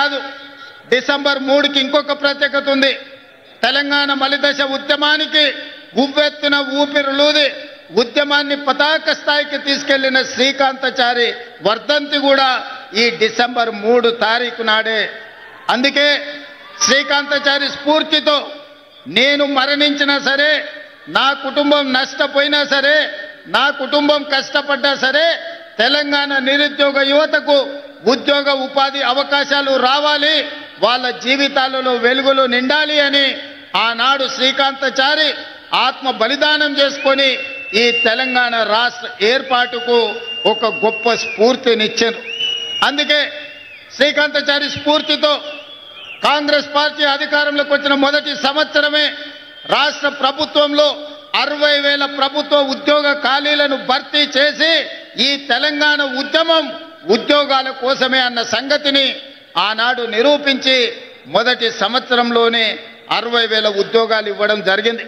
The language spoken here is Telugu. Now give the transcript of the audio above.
కాదు డిసెంబర్ 3కి ఇంకొక ప్రత్యేకత ఉంది. తెలంగాణ మలిదశ ఉద్యమానికి ఉవ్వెత్తున ఊపిరులూది ఉద్యమాన్ని పతాక స్థాయికి తీసుకెళ్లిన శ్రీకాంతాచారి వర్ధంతి కూడా ఈ డిసెంబర్ 3 తారీఖు నాడే. అందుకే శ్రీకాంతాచారి స్ఫూర్తితో నేను మరణించినా సరే, నా కుటుంబం నష్టపోయినా సరే, నా కుటుంబం కష్టపడ్డా సరే, తెలంగాణ నిరుద్యోగ యువతకు ఉద్యోగ ఉపాధి అవకాశాలు రావాలి, వాళ్ళ జీవితాలలో వెలుగులు నిండాలి అని ఆనాడు శ్రీకాంతాచారి ఆత్మ బలిదానం చేసుకొని ఈ తెలంగాణ రాష్ట్ర ఏర్పాటుకు ఒక గొప్ప స్ఫూర్తినిచ్చారు. అందుకే శ్రీకాంతాచారి స్ఫూర్తితో కాంగ్రెస్ పార్టీ అధికారంలోకి వచ్చిన మొదటి సంవత్సరమే రాష్ట్ర ప్రభుత్వంలో 60,000 ప్రభుత్వ ఉద్యోగ ఖాళీలను భర్తీ చేసి ఈ తెలంగాణ ఉద్యమం ఉద్యోగాల కోసమే అన్న సంగతిని ఆనాడు నిరూపించి మొదటి సంవత్సరంలోనే 60,000 ఉద్యోగాలు ఇవ్వడం జరిగింది.